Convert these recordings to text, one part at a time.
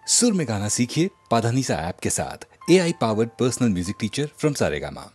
सुर में गाना सीखिए पाधानीसा ऐप के साथ। AI powered personal music teacher from Saregama.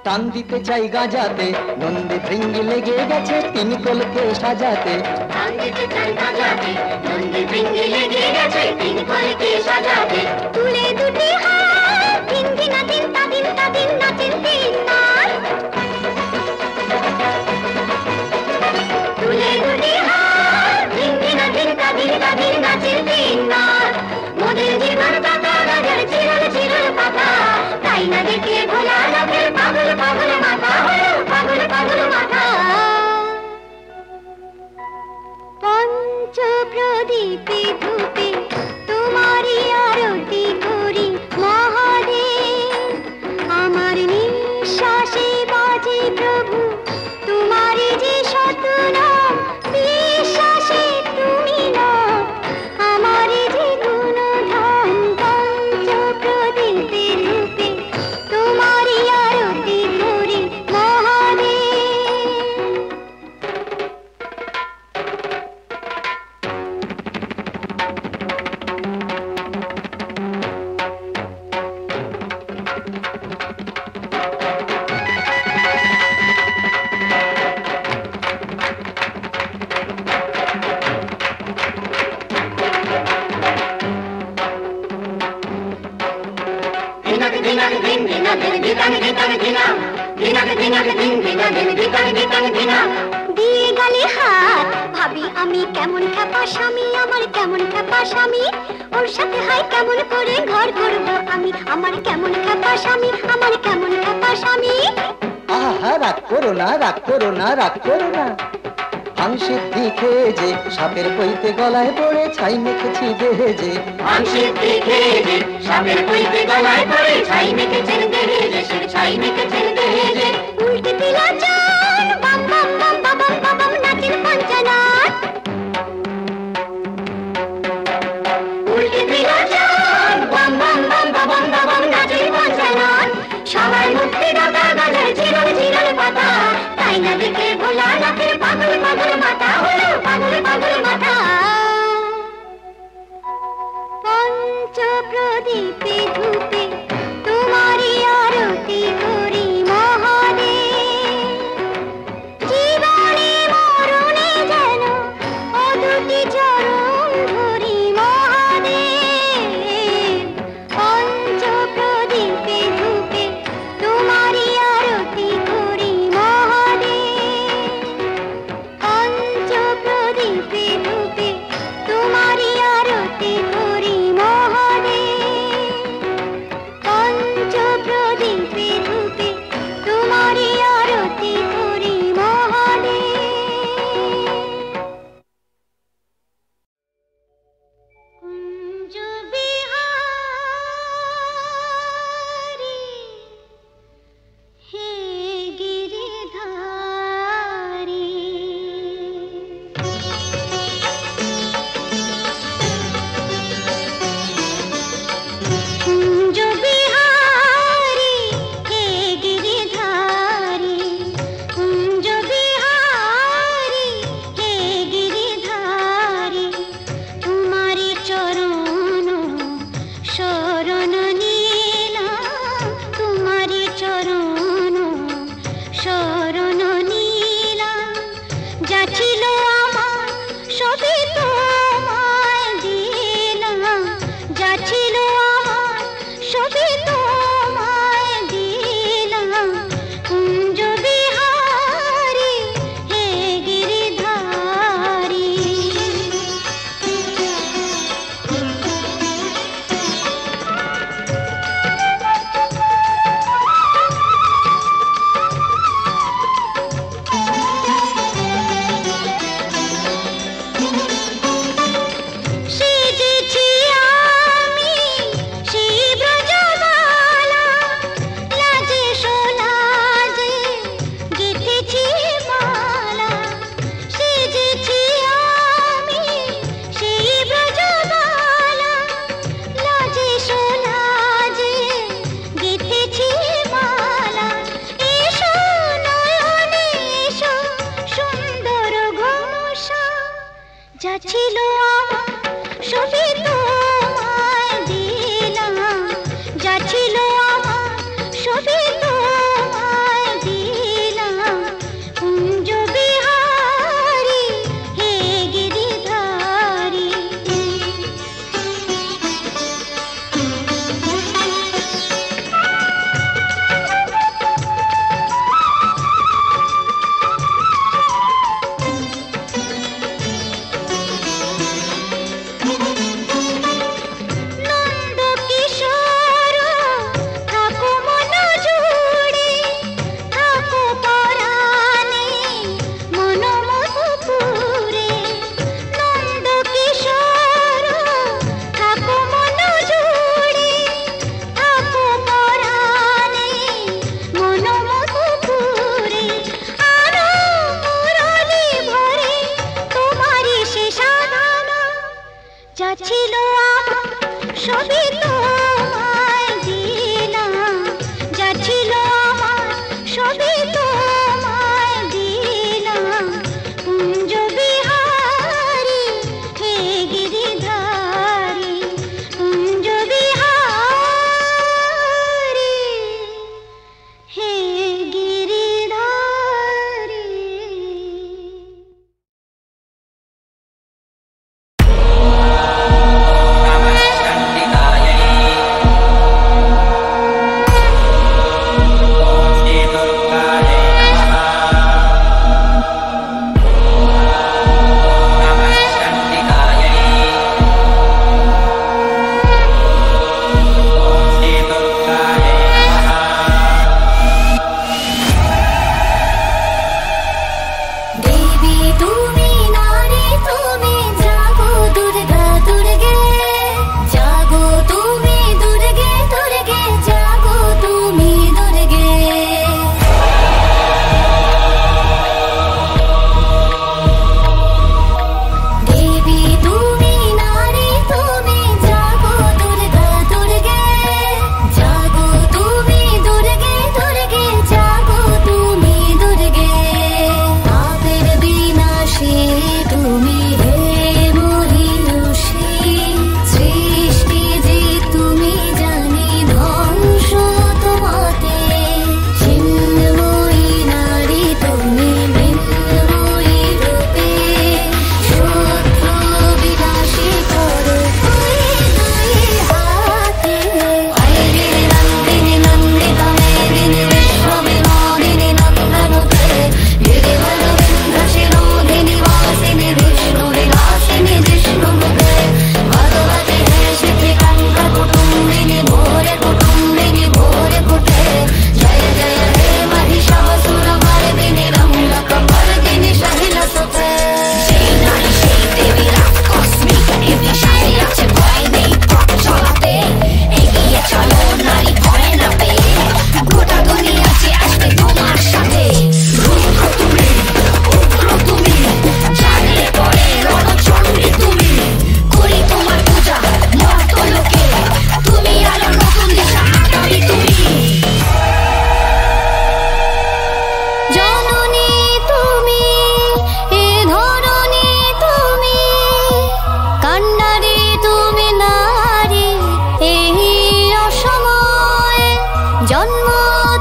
টান দিতে চাই গাজাতে নন্দী ভৃঙ্গি লেগে গেছে তিন কলকে সাজাতে। টান দিতে চাই গাজাতে নন্দী ভৃঙ্গি লেগে গেছে তিন কলকে সাজাতে। তুলে দুটি হাত দিন দিন দিন তা দিন তা দিন নাচে তাই না দেখে ভোলা লোকের পাগল পাগল মাথা হলো পাগল পাগল মাথা। পঞ্চ প্রদীপে ধূপে তোমারই আরতি করি মহাদেব, আমার নিঃশ্বাসে বাজে প্রভু তোমারই যে শতনাম, বিশ্বাসে তুমি না আমারই যে গুণধাম। পঞ্চ প্রদীপে ধূপে তোমারই আরতি করি মহাদেব। দিয়ে গেলে হাত ভাবি আমি কেমন খ্যাপা স্বামী, আমার কেমন খ্যাপা স্বামী, ওর সাথে হাই কেমন করে ঘর করবো আমি, আমার কেমন খ্যাপা স্বামী, আমার কেমন খ্যাপা স্বামী। আহা রাগ করো না, রাগ করো না, রাগ করো না। ভাংসিদ্ধি খেয়ে যে সাপের কইতে গলায় পড়ে ছাই মেখেছি দেহে যে, ভাংসিদ্ধি খেয়ে যে সাপের কইতে গলায় পড়ে ছাই মেখেছেন দেহে যে, সে ছাই মেখেছেন দেহে যে। উল্টে দিলা চান বাম বাম বাম বাবাম বাবাম নাচের পঞ্চনাথ, উল্টে দিলা চান বাম বাম বাম বাবাম বাবাম নাচের পঞ্চনাথ। সবাই মুক্তি দাতা গাছের চিরল চিরল পাতা, তাই না দেখে ভোলা লোকের পাগল পাগল মাথা হলো পাগল পাগল মাথা। পঞ্চ প্রদীপে ধূপে তোমারই আরতি করি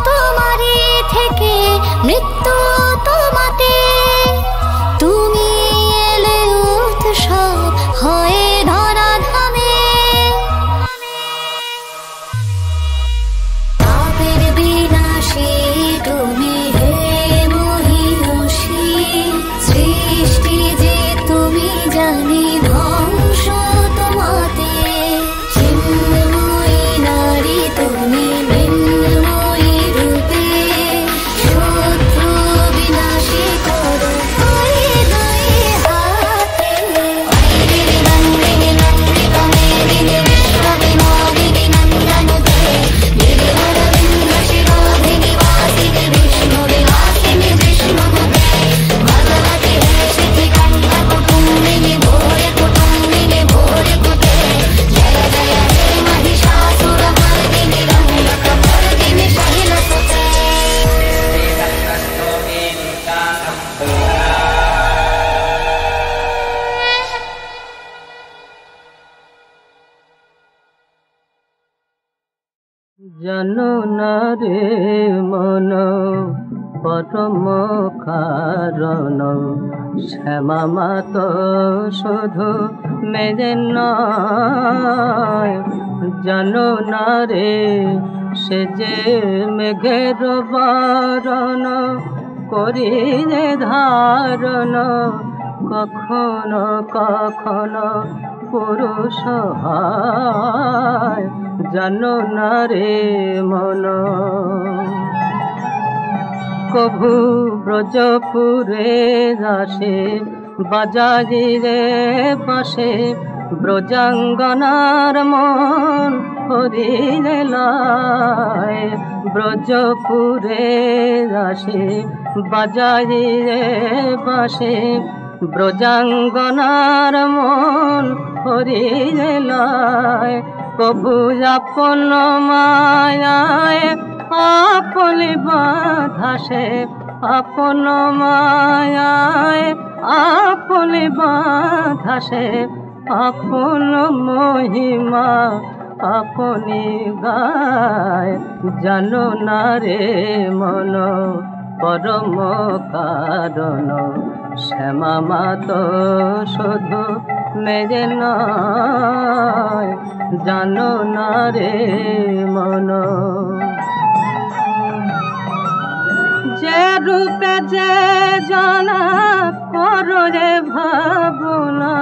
তোমারই থেকে মৃত্যু তোমাতে তুমি এলে উৎসব হয়ে ধরাধামে পাপের বিনাশী তুমি হে মহিষী সৃষ্টি যে তুমি জানি ধ্বংস তোমাতে চিন্ময়ী নারী তুমি মৃন্ময়ী রূপে শত্রু বিনাশী করো হয়ে দয়ে হাতে ঐরিণী নন্দিনী নন্দিত মেদিনী বিশ্ব বিনোদিনী নন্দনুতে গিরিধর বিন্ধ্য শিরোধিনী বাসিনী বিষ্ণু বিলাসিনী বিষ্ণুপতে ভগবতী হে শিখিকান্তা কুটুম্বিনী ভোরে কুটুম্বিনী ভোরে কুটে জয় জয় হে মহিষাসুর মর্দিনী রঙ্গকমর্দিনী শৈলসুতে জানো না রে মন পরম কারণ শ্যামা মাত শুধু মেরে নয় জানো না রে সে যে মেঘের বরণ করিলে ধারণ কখনো কখনো পুরুষ হয় জানো না রে মন কভু ব্রজপুরে আসে বাজারিরে পাশে ব্রজাঙ্গনার মন হরিলে লয় ব্রজপুরে আসে বাজারিরে পাশে ব্রজাঙ্গনার মন হরিলে লয় কভু আপন মায়ায় আপনি বাধাসে আপন মায়ায় আপনি বাধাসে আপন মহিমা আপনি গায় জানো না রে মন পরম কারণ শ্যামা মাত শুধু মেরে নয় জানো না রে মন যে রূপে যে জানা করো রে ভাবনা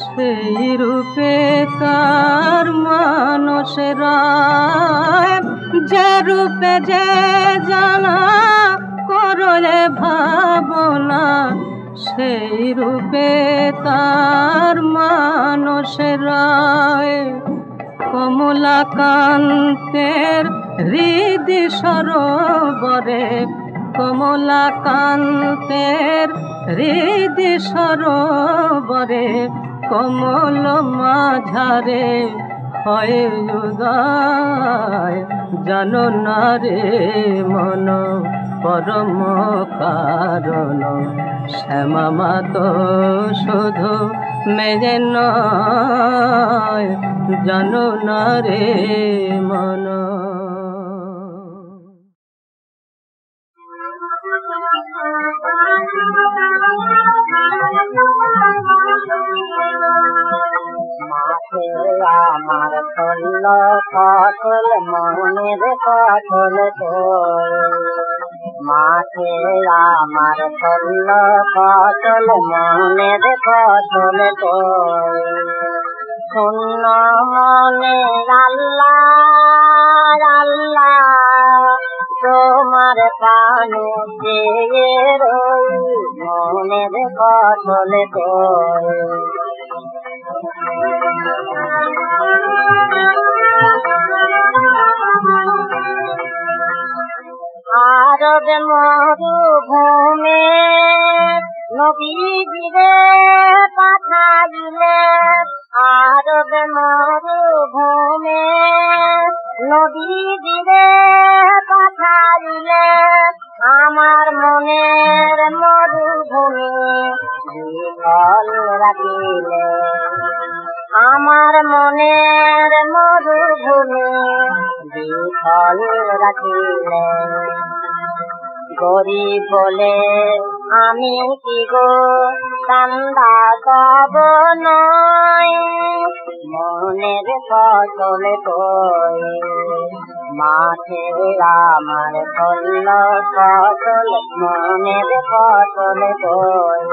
সেই রূপে তার মানুষেরা যে রূপে যে জানা করো রে ভাবনা সেই রূপে তার মানুষেরা কমলাকান্তের হৃদি সরোবরে কমলাকান্তের হৃদি সরোবরে কমল মাঝারে হয় উদয় জানো না রে মন পরম কারণ শ্যামা মাত শুধু মেরে নয় জানো না রে মন মাঠে আমার ফল ফসল মনের ফসল মাঠে আমার ফল ফসল মনের ফসল শূন্য মনে আল্লাহ আল্লাহ তোমার পানে চেয়ে রই মনের ফসল আরব মরুভূমে নবীজিরে পাঠাইলে আরব মরুভূমে নবীজিরে পাঠাইলে আমার মনের মরুভূমি বিফল রাখিলে আমার মনের মরুভূমি বিফল রাখিলে। গরিব বলে আমি কি গো কান্দা কব নয়, মনের ফসল কই মাঠে আমার ফল ফসল, মনের ফসল কই।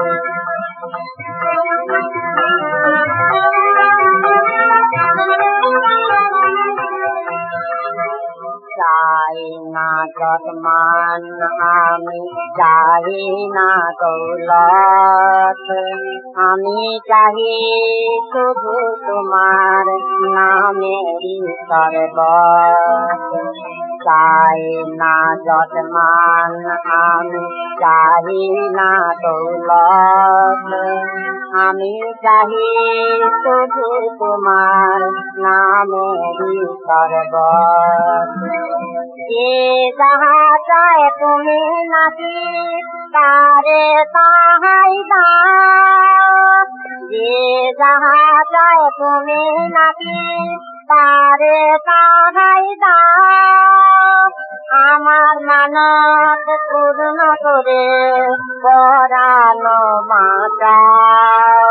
চাই না যতমান আমি, চাই না দৌলত, আমি চাহি শুধু তোমার নামেরই শরবত। চাই না যতমান আমি, চাহি না দৌলত, আমি চাহি শুধু তোমার নামেরই শরবত। যে যাহা চায় তুমি নাকি তারে তাহাই দাও, যে যাহা চায় তুমি নাকি তারে তাহাই দাও। আমার মানত পূর্ণ করে পরানো বাঁচাও,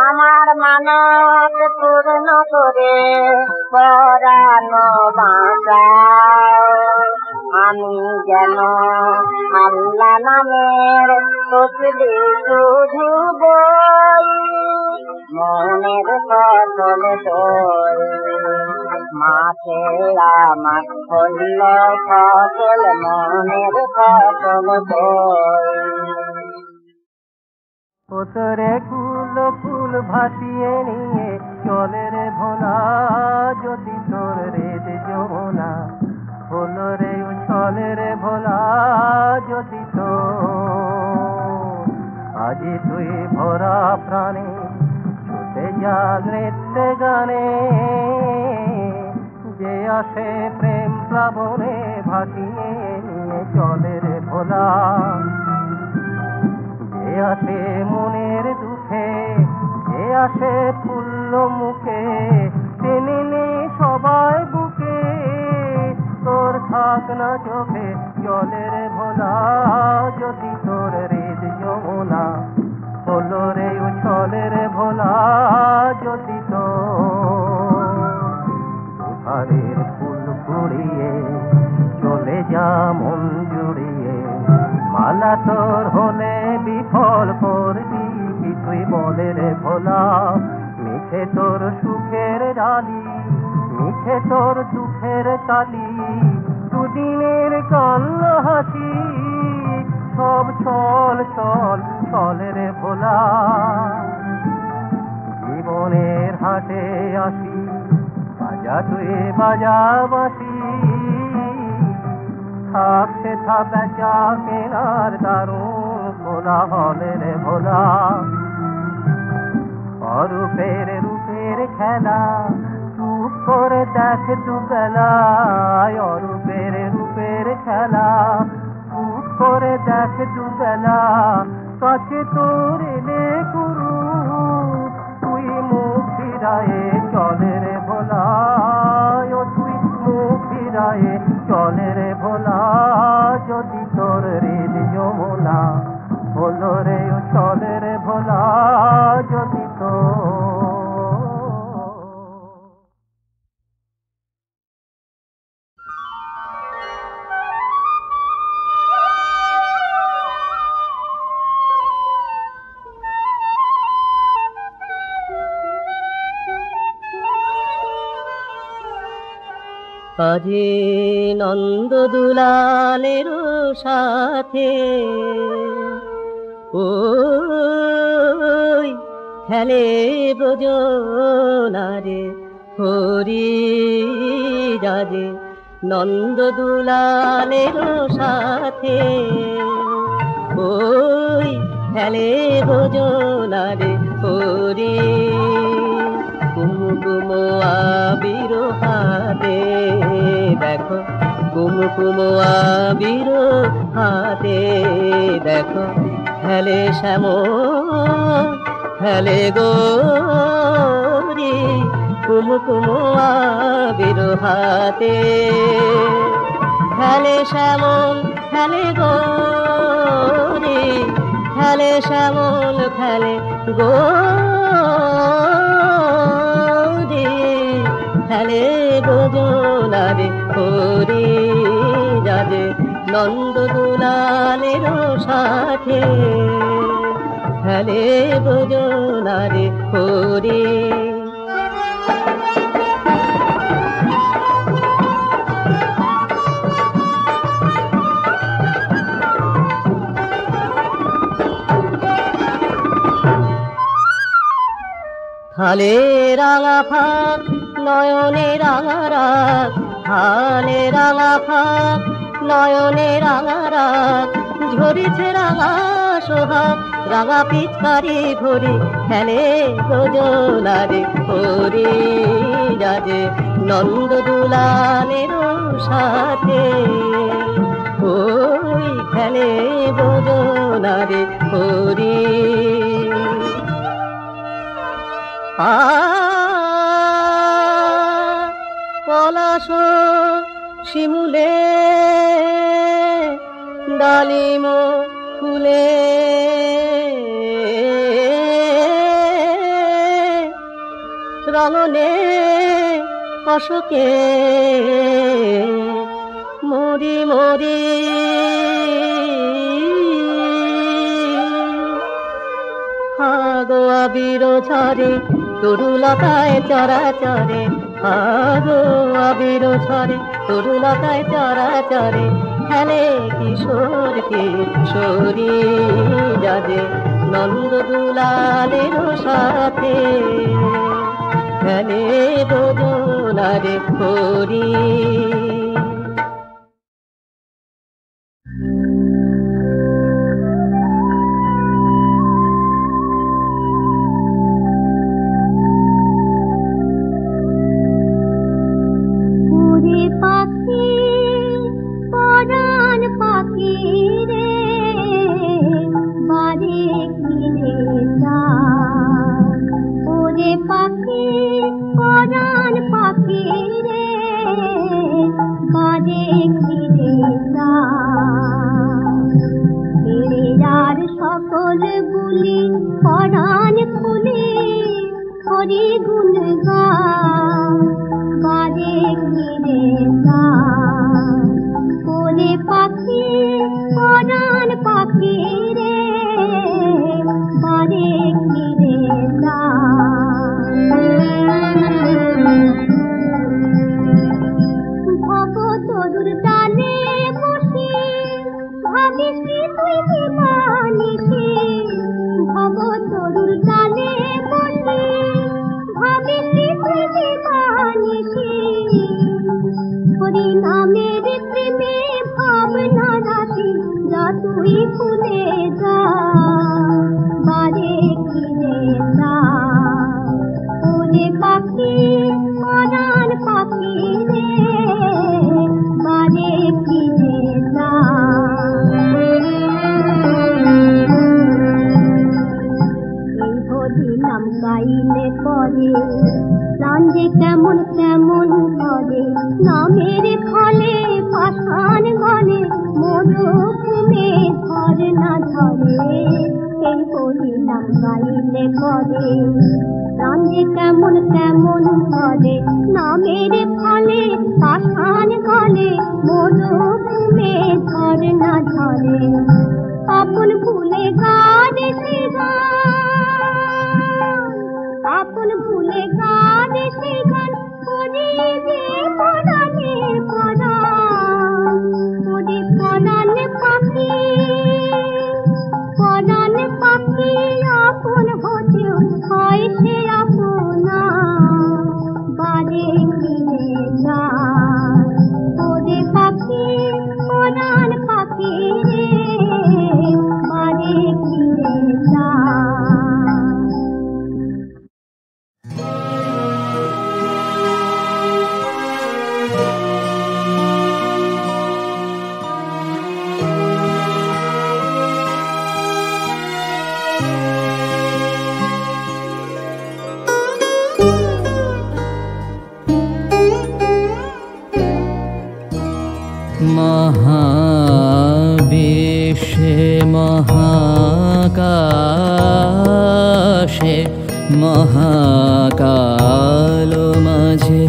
আমার মানত পূর্ণ করে পরানো বাঁচাও। আমি যেন আল্লাহ নামের তসবিহ শুধু বই, মনের ফসল কই মাঠে আমার হল ফসল, মনের ফসল কই। ওতরে কুল ফুল ভাসিয়ে নিয়ে চলে রে ভোলা, যদি তোর রেদ যমুনা হলো রে চলে রে ভোলা, যদি তো আজি তুই ভরা প্রাণে ছুটে যা নৃত্যে গানে, যে আসে প্রেম প্লাবনে ভাসিয়ে নিয়ে চলে রে ভোলা। যে আসে মনের দুঃখে, যে আসে ফুল্ল মুখে, টেনে নে সবাই বুকে, তোর থাক না চোখে চলে রে ভোলা, যদি তোর হৃদ যমুনা হলো রে চলে রে ভোলা, যদি তো দুধারের ফুল কুড়িয়ে চলে যা মন জুড়িয়ে, মালা তোর হলে বিফল করবি কি তুই বলে রে ভোলা। মিছে তোর সুখের ডালি, মিছে তোর দুঃখের তালি, দুদিনের কান্না হাসি সব ছল ছল চলে রে ভোলা। জীবনের হাটে আসি বাজা তুই বাজা বাসি, থাক সে থা বেচা কেনার দারুণ খোলা হলে রে ভোলা। অরূপের রূপের খেলা চুপ করে দেখ দুবেলা, অরূপের রূপের খেলা চুপ করে দেখ দুবেলা, কাছে তোর এলে গুরু তুই মুখ ফিরায়ে চলে রে ভোলা, ও তুই মুখ ফিরায়ে চলে রে ভোলা, যদি তোর হৃদ যমুনা হলো রে চলে রে ভোলা, যদি তো। আজি নন্দ দুলালের সাথে ওই খেলে ব্রজনারে হরি রাজে, নন্দ দুলালের সাথে ওই খেলে ব্রজনারে হরি। কুমকুম আবির হাতে দেখো, কুমকুম আবির হাতে দেখো, খেলে শ্যাম খেলে গৌরী কুমু কুমু আবির হাতে খেলে শ্যামল খেলে গৌরী খেলে শ্যামল খেলে গৌরী খেলে গোজনারে হরি যাবে নন্দ দুলালের সাথে খেলে গোজনারে হরি হালে রাঙা ফাঁক নয়নে রাঙা রাগ হালে রাঙা ফাঁক নয়নে রাঙা রাগ ঝরেছে রাঙা সোহাগ রাঙা পিচকারি ভরি খেলে গোজনারে হরি যাজে নন্দ দুলালের সাথে ওই খেলে গোজনারে হরি পলাশ শিমুলে ডালিম ফুলে রঙনে অশোকে মরি মরি হাগো আবির ঝরে তরুলতায় চরাচরে হাগো আবির ঝরে তরুলতায় চরাচরে খেলে কিশোর কিশোরী যাজে নন্দ দুলালের সাথে খেলে গোজনারে হরি সকল বুলি পরাণ খুলে হরি গুণ গা বারে ঘিরে যা কোলে পাখি পরাণ পাখি রে বারে ঘিরে যা ভব তরুর ডালে বসে ভাবিস তুই দিবানিসে ভব তরুর ডালে বসে ভাবিস তুই দিবানিসে হরি নামের প্রেমে ভাবনা রাশি যা তুই ভুলে যা বারে ঘিরে যা ওরে পাখি পরাণ পাখি রে বারে ঘিরে যা নাম গাইলে পরে প্রাণ যে কেমন কেমন করে নামের ফলে পাষাণ গলে মরুভূমে ধরে না ধরে এই হরি নাম গাইলে পরে প্রাণ যে কেমন কেমন করে নামের ফলে পাষাণ গলে মরুভূমে ধরে না ধরে আপন ভুলে গানে সে আপন ভুলে গানে সে গান করে যে পরাণে পরাণ ওরে পরাণ পাখি আপন হতেও হয় সে আপনা বারে ঘিরে যা ওরে পাখি পরাণ পাখি রে বারে ঘিরে যা মহাবিশ্বে মহাকাশে মহাকাল মাঝে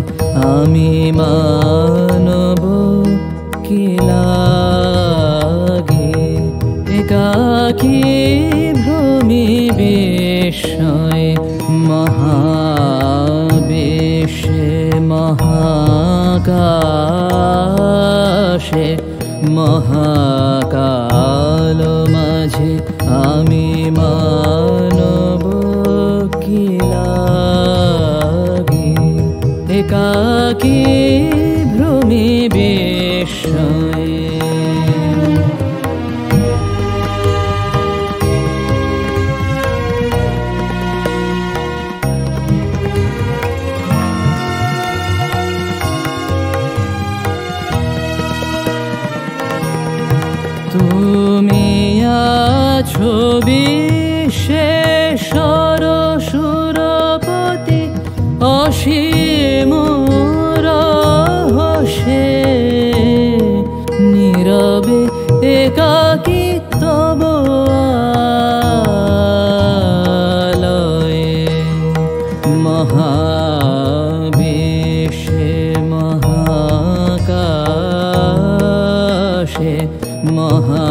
আমি মানব কি লাগে একাকী ভ্রমি বিস্ময় মহাবিশ্বে মহাকাশে মহাকাল মাঝে আমি মানব কি লাগে একাকী ভ্রমি বিস্ময় তুমি আছো বিশ্বেশ্বর সুরপতি অসীম রহস্যে নীরবে একাকী তব আলয়ে মহাবিশ্বে মহাকাশে মহাকাল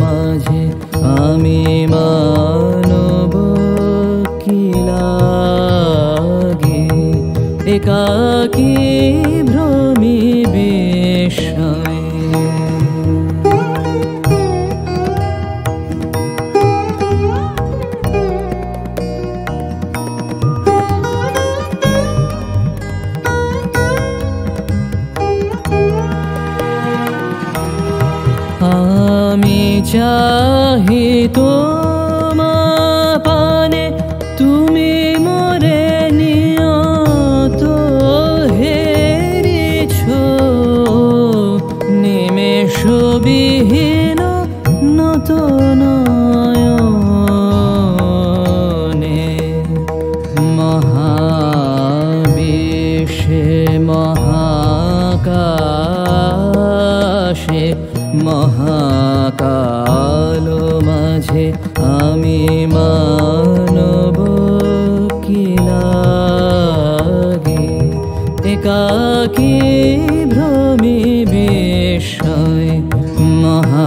মাঝে আমি মানব কি লাগে একাকী ভ্রমি বিস্ময় আমি চাহি তোমা পানে তুমি মোরে নিয়ত হেরিছ নিমেষ বিহীন নত নয়নে মহাবিশ্বে মহাকাশে মহাকাল মাঝে আমি মানব কি লাগে একাকী ভ্রমি বিস্ময় মহা